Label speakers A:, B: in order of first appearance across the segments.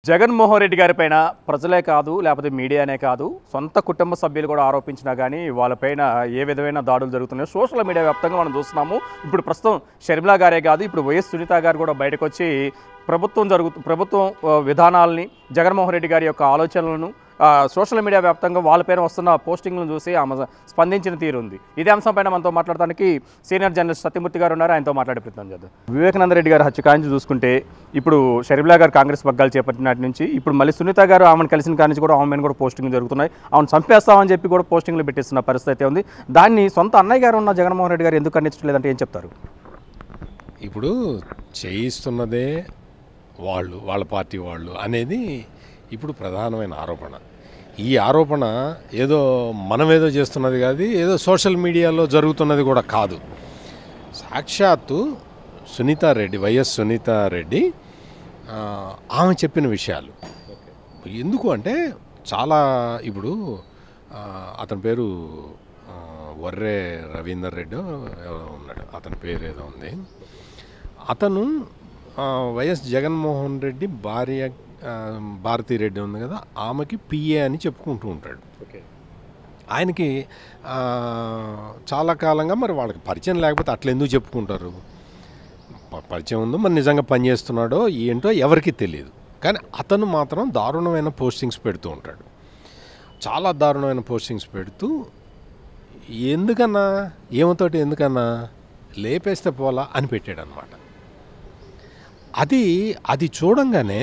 A: జగన్మోహన్ రెడ్డి గారిపైన ప్రజలే కాదు లేకపోతే మీడియానే కాదు సొంత కుటుంబ సభ్యులు కూడా ఆరోపించినా కానీ వాళ్ళపైన ఏ విధమైన దాడులు జరుగుతున్నాయో సోషల్ మీడియా వ్యాప్తంగా మనం చూస్తున్నాము. ఇప్పుడు ప్రస్తుతం షర్మిలా గారే కాదు, ఇప్పుడు వైఎస్ సునీత గారు కూడా బయటకు వచ్చి ప్రభుత్వం విధానాలని, జగన్మోహన్ రెడ్డి గారి యొక్క ఆలోచనలను సోషల్ మీడియా వ్యాప్తంగా వాళ్ళపైన వస్తున్న పోస్టింగ్లను చూసి ఆమె స్పందించిన తీరు ఉంది. ఇదే అంశంపైన మనతో మాట్లాడడానికి సీనియర్ జర్నలిస్ట్ సత్యమూర్తి గారు ఉన్నారు. ఆయనతో మాట్లాడే ప్రయత్నం చేద్దాం. వివేకానంద రెడ్డి గారు హత్య కాంచి చూసుకుంటే ఇప్పుడు షర్మిలా గారు కాంగ్రెస్ పగ్గాలు చేపట్టినటి నుంచి ఇప్పుడు మళ్ళీ సునీత గారు ఆమెను కలిసిన కానించి కూడా ఆమెను కూడా పోస్టింగ్ జరుగుతున్నాయి. ఆమెను చంపేస్తామని చెప్పి కూడా పోస్టింగ్లు పెట్టిస్తున్న పరిస్థితి అయితే ఉంది. దాన్ని సొంత అన్నయ్య గారు ఉన్న జగన్మోహన్ రెడ్డి గారు ఎందుకు ఖండించట్లేదంటే ఏం చెప్తారు?
B: ఇప్పుడు చేయిస్తున్నదే వాళ్ళ పార్టీ వాళ్ళు అనేది ఇప్పుడు ప్రధానమైన ఆరోపణ. ఈ ఆరోపణ ఏదో మనమేదో చేస్తున్నది కాదు, ఏదో సోషల్ మీడియాలో జరుగుతున్నది కూడా కాదు. సాక్షాత్తు సునీతారెడ్డి, వైఎస్ సునీతారెడ్డి ఆమె చెప్పిన విషయాలు. ఎందుకు అంటే చాలా ఇప్పుడు అతని పేరు వర్రే రవీందర్ రెడ్డి ఉన్నాడు, అతని పేరు ఏదో ఉంది. అతను వైఎస్ జగన్మోహన్ రెడ్డి భార్య భారతీరెడ్డి ఉంది కదా, ఆమెకి పిఏ అని చెప్పుకుంటూ ఉంటాడు. ఆయనకి చాలా కాలంగా మరి వాళ్ళకి పరిచయం లేకపోతే అట్లా ఎందుకు చెప్పుకుంటారు? పరిచయం ఉందో మరి నిజంగా పనిచేస్తున్నాడో ఏంటో ఎవరికి తెలియదు. కానీ అతను మాత్రం దారుణమైన పోస్టింగ్స్ పెడుతూ ఉంటాడు. చాలా దారుణమైన పోస్టింగ్స్ పెడుతూ ఎందుకన్నా ఏమతోటి ఎందుకన్నా లేపేస్తే పోలా అని పెట్టాడు అనమాట. అది చూడంగానే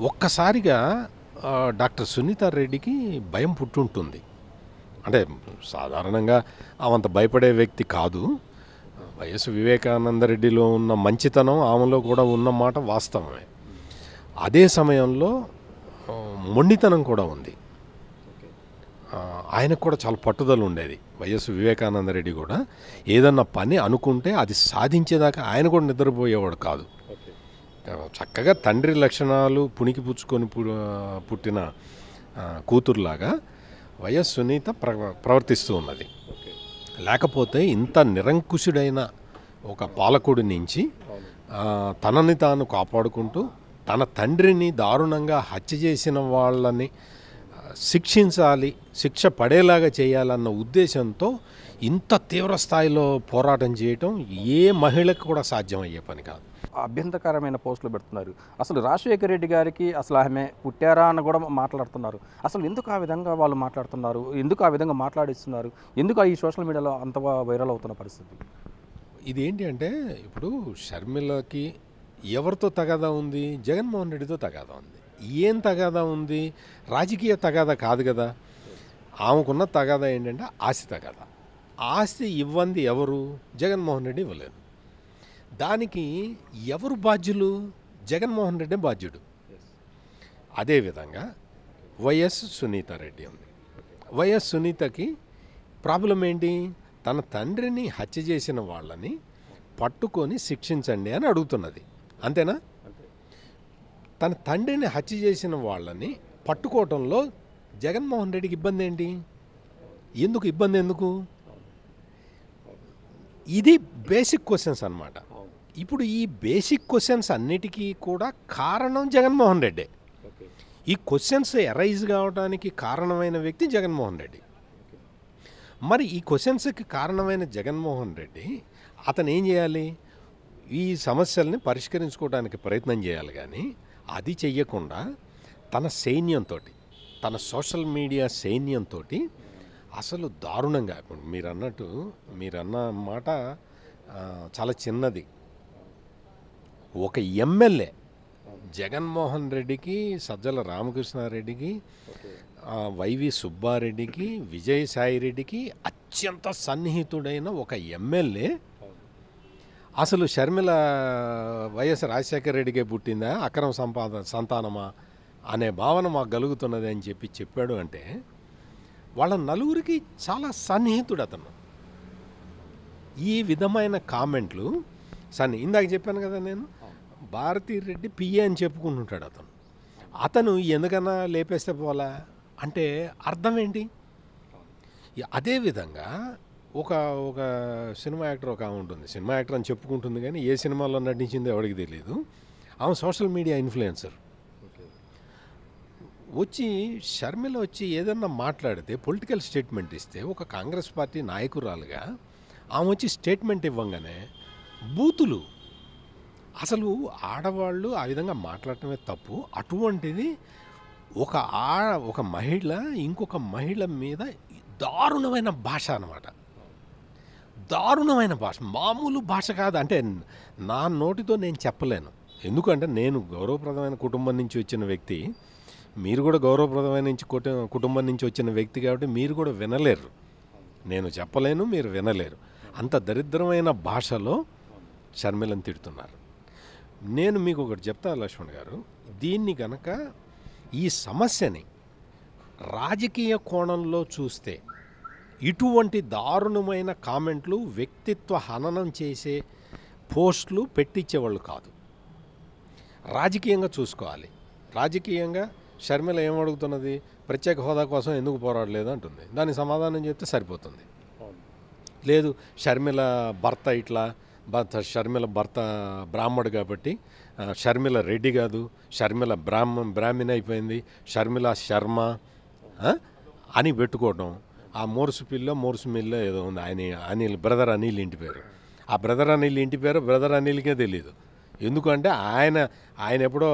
B: ఒక్కసారిగా డాక్టర్ సునీతారెడ్డికి భయం పుట్టుంటుంది. అంటే సాధారణంగా ఆమంత భయపడే వ్యక్తి కాదు. వైఎస్ వివేకానందరెడ్డిలో ఉన్న మంచితనం ఆమెలో కూడా ఉన్నమాట వాస్తవమే. అదే సమయంలో మొండితనం కూడా ఉంది. ఆయనకు కూడా చాలా పట్టుదల ఉండేది. వైఎస్ వివేకానందరెడ్డి కూడా ఏదన్నా పని అనుకుంటే అది సాధించేదాకా ఆయన కూడా నిద్రపోయేవాడు కాదు. చక్కగా తండ్రి లక్షణాలు పుణికి పుచ్చుకొని పుట్టిన కూతురులాగా వైఎస్ సునీత ప్రవర్తిస్తూ ఉన్నది. లేకపోతే ఇంత నిరంకుశుడైన ఒక పాలకుడి నుంచి తనని తాను కాపాడుకుంటూ తన తండ్రిని దారుణంగా హత్య చేసిన వాళ్ళని శిక్షించాలి, శిక్ష పడేలాగా చేయాలన్న ఉద్దేశంతో ఇంత తీవ్ర స్థాయిలో పోరాటం చేయటం ఏ మహిళకు కూడా సాధ్యమయ్యే పని కాదు.
A: అభ్యంతరకరమైన పోస్టులు పెడుతున్నారు. అసలు రాజశేఖర రెడ్డి గారికి అసలు ఆమె పుట్టారా అని కూడా మాట్లాడుతున్నారు. అసలు ఎందుకు ఆ విధంగా వాళ్ళు మాట్లాడుతున్నారు? ఎందుకు ఆ విధంగా మాట్లాడిస్తున్నారు? ఎందుకు ఈ సోషల్ మీడియాలో అంత వైరల్ అవుతున్న పరిస్థితి?
B: ఇదేంటి అంటే ఇప్పుడు షర్మిలకి ఎవరితో తగాదా ఉంది? జగన్మోహన్ రెడ్డితో తగాదా ఉంది. ఏం తగాదా ఉంది? రాజకీయ తగాదా కాదు కదా. ఆమెకున్న తగాదా ఏంటంటే ఆస్తి తగాదా. ఆస్తి ఇవ్వంది ఎవరు? జగన్మోహన్ రెడ్డి ఇవ్వలేదు. దానికి ఎవరు బాధ్యులు? జగన్మోహన్ రెడ్డి బాధ్యుడు. అదేవిధంగా వైఎస్ సునీతారెడ్డి ఉంది. వైఎస్ సునీతకి ప్రాబ్లం ఏంటి? తన తండ్రిని హత్య చేసిన వాళ్ళని పట్టుకొని శిక్షించండి అని అడుగుతున్నది. అంతేనా? తన తండ్రిని హత్య చేసిన వాళ్ళని పట్టుకోవటంలో జగన్మోహన్ రెడ్డికి ఇబ్బంది ఏంటి? ఎందుకు ఇబ్బంది? ఎందుకు? ఇది బేసిక్ క్వశ్చన్స్ అన్నమాట. ఇప్పుడు ఈ బేసిక్ క్వశ్చన్స్ అన్నిటికీ కూడా కారణం జగన్మోహన్ రెడ్డి. ఈ క్వశ్చన్స్ అరైజ్ కావడానికి కారణమైన వ్యక్తి జగన్మోహన్ రెడ్డి. మరి ఈ క్వశ్చన్స్కి కారణమైన జగన్మోహన్ రెడ్డి అతను ఏం చేయాలి? ఈ సమస్యల్ని పరిష్కరించుకోవడానికి ప్రయత్నం చేయాలి. కానీ అది చెయ్యకుండా తన సైన్యంతో, తన సోషల్ మీడియా సైన్యంతో అసలు దారుణంగా, ఇప్పుడు మీరన్న మాట చాలా చిన్నది. ఒక ఎమ్మెల్యే జగన్మోహన్ రెడ్డికి, సజ్జల రామకృష్ణారెడ్డికి, వైవి సుబ్బారెడ్డికి, విజయసాయిరెడ్డికి అత్యంత సన్నిహితుడైన ఒక ఎమ్మెల్యే అసలు షర్మిల వైఎస్ రాజశేఖర రెడ్డికే పుట్టిందా, అక్రమ సంతానమా అనే భావన మాకు కలుగుతున్నది అని చెప్పాడు. అంటే వాళ్ళ నలుగురికి చాలా సన్నిహితుడు అతను. ఈ విధమైన కామెంట్లు ఇందాక చెప్పాను కదా నేను, భారతీరెడ్డి పిఏ అని చెప్పుకుంటుంటాడు అతను ఎందుకన్నా లేపేస్తే పోలా అంటే అర్థం ఏంటి? అదేవిధంగా ఒక సినిమా యాక్టర్ ఒక ఆమె ఉంటుంది. సినిమా యాక్టర్ అని చెప్పుకుంటుంది కానీ ఏ సినిమాలో నటించిందో ఎవరికి తెలియదు. ఆమె సోషల్ మీడియా ఇన్ఫ్లుయెన్సర్. వచ్చి షర్మిల వచ్చి ఏదన్నా మాట్లాడితే పొలిటికల్ స్టేట్మెంట్ ఇస్తే ఒక కాంగ్రెస్ పార్టీ నాయకురాలుగా ఆమె వచ్చి స్టేట్మెంట్ ఇవ్వంగానే బూతులు. అసలు ఆడవాళ్ళు ఆ విధంగా మాట్లాడటమే తప్పు. అటువంటిది ఒక మహిళ ఇంకొక మహిళ మీద దారుణమైన భాష అన్నమాట. దారుణమైన భాష, మామూలు భాష కాదు. అంటే నా నోటితో నేను చెప్పలేను. ఎందుకంటే నేను గౌరవప్రదమైన కుటుంబం నుంచి వచ్చిన వ్యక్తి, మీరు కూడా గౌరవప్రదమైన కుటుంబం నుంచి వచ్చిన వ్యక్తి కాబట్టి మీరు కూడా వినలేరు. నేను చెప్పలేను, మీరు వినలేరు. అంత దరిద్రమైన భాషలో షర్మిలను తిడుతున్నారు. నేను మీకు ఒకటి చెప్తా లక్ష్మణ్ గారు, దీన్ని కనుక ఈ సమస్యని రాజకీయ కోణంలో చూస్తే ఇటువంటి దారుణమైన కామెంట్లు, వ్యక్తిత్వ హననం చేసే పోస్టులు పెట్టించేవాళ్ళు కాదు. రాజకీయంగా చూసుకోవాలి. రాజకీయంగా షర్మిల ఏమడుగుతున్నది, ప్రత్యేక హోదా కోసం ఎందుకు పోరాడలేదు అంటుంది. దానికి సమాధానం చెప్తే సరిపోతుంది. లేదు షర్మిల భర్త బ్రాహ్మడు కాబట్టి షర్మిల రెడ్డి కాదు, షర్మిల బ్రాహ్మణ అయిపోయింది, షర్మిల శర్మ అని పెట్టుకోవడం. ఆ మోర్సు మిల్లో ఏదో ఉంది, అనిల్ బ్రదర్ అనిల్ ఇంటి పేరు. ఆ బ్రదర్ అనిల్కే తెలీదు. ఎందుకంటే ఆయన ఎప్పుడో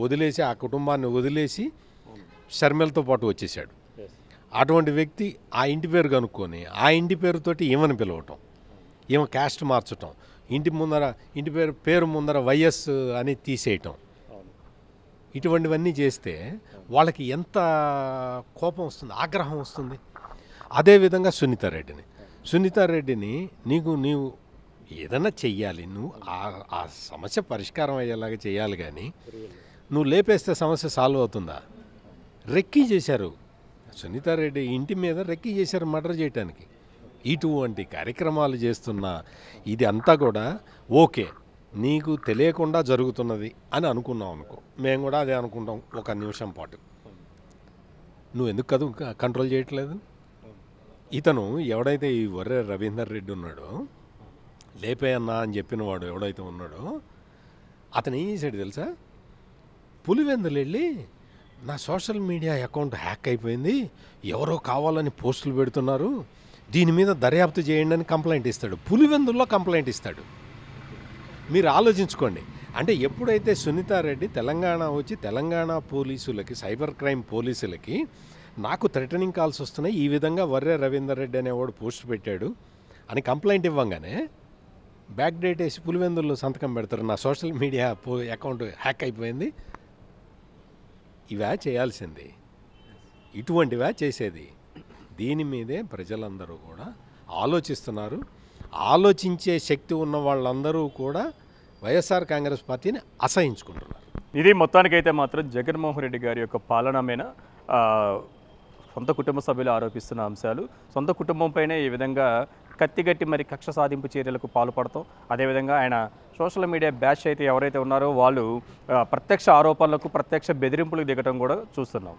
B: వదిలేసి, ఆ కుటుంబాన్ని వదిలేసి షర్మిలతో పాటు వచ్చేసాడు. అటువంటి వ్యక్తి ఆ ఇంటి పేరు కనుక్కొని ఆ ఇంటి పేరుతోటి ఈమెను పిలవటం, ఈమె క్యాస్ట్ మార్చటం, ఇంటి పేరు ముందర వైఎస్ అని తీసేయటం, ఇటువంటివన్నీ చేస్తే వాళ్ళకి ఎంత కోపం వస్తుంది, ఆగ్రహం వస్తుంది. అదేవిధంగా సునీతారెడ్డిని నీవు ఏదన్నా చెయ్యాలి, నువ్వు ఆ సమస్య పరిష్కారం అయ్యేలాగా చేయాలి. కానీ నువ్వు లేపేస్తే సమస్య సాల్వ్ అవుతుందా? రెక్కీ చేశారు, సునీతారెడ్డి ఇంటి మీద రెక్కీ చేశారు మర్డర్ చేయటానికి. ఇటువంటి కార్యక్రమాలు చేస్తున్న ఇది అంతా కూడా ఓకే, నీకు తెలియకుండా జరుగుతున్నది అని అనుకున్నాం అనుకో, మేము కూడా అదే అనుకుంటాం ఒక నిమిషం పాటు. నువ్వు ఎందుకు కంట్రోల్ చేయట్లేదు? ఇతను ఎవడైతే ఈ వర్రె రవీందర్ రెడ్డి ఉన్నాడో, లేపేయన్నా అని చెప్పిన వాడు ఎవడైతే ఉన్నాడో, అతను ఏం చేశాడు తెలుసా? పులివెందులు వెళ్ళి నా సోషల్ మీడియా అకౌంట్ హ్యాక్ అయిపోయింది, ఎవరో కావాలని పోస్టులు పెడుతున్నారు, దీని మీద దర్యాప్తు చేయండి అని కంప్లైంట్ ఇస్తాడు. పులివెందుల్లో కంప్లైంట్ ఇస్తాడు. మీరు ఆలోచించుకోండి. అంటే ఎప్పుడైతే సునీతారెడ్డి తెలంగాణ పోలీసులకి, సైబర్ క్రైమ్ పోలీసులకి నాకు థ్రెటనింగ్ కాల్స్ వస్తున్నాయి, ఈ విధంగా వర్రె రవీందర్ రెడ్డి అనేవాడు పోస్ట్ పెట్టాడు అని కంప్లైంట్ ఇవ్వంగానే బ్యాక్ డేట్ వేసి పులివెందుల్లో సంతకం పెడతారు, నా సోషల్ మీడియా అకౌంట్ హ్యాక్ అయిపోయింది. ఇవా చేయాల్సింది, ఇటువంటివా చేసేది. దీని మీదే ప్రజలందరూ కూడా ఆలోచిస్తున్నారు. ఆలోచించే శక్తి ఉన్న వాళ్ళందరూ కూడా వైఎస్ఆర్ కాంగ్రెస్ పార్టీని అసహించుకుంటున్నారు.
A: ఇది మొత్తానికైతే మాత్రం జగన్మోహన్ రెడ్డి గారి యొక్క పాలన మీద సొంత కుటుంబ సభ్యులు ఆరోపిస్తున్న అంశాలు, సొంత కుటుంబంపైనే ఈ విధంగా కత్తిగట్టి మరి కక్ష సాధింపు చర్యలకు పాల్పడతాం. అదేవిధంగా ఆయన సోషల్ మీడియా బ్యాచ్ అయితే ఎవరైతే ఉన్నారో వాళ్ళు ప్రత్యక్ష ఆరోపణలకు, ప్రత్యక్ష బెదిరింపులకు దిగటం కూడా చూస్తున్నాం.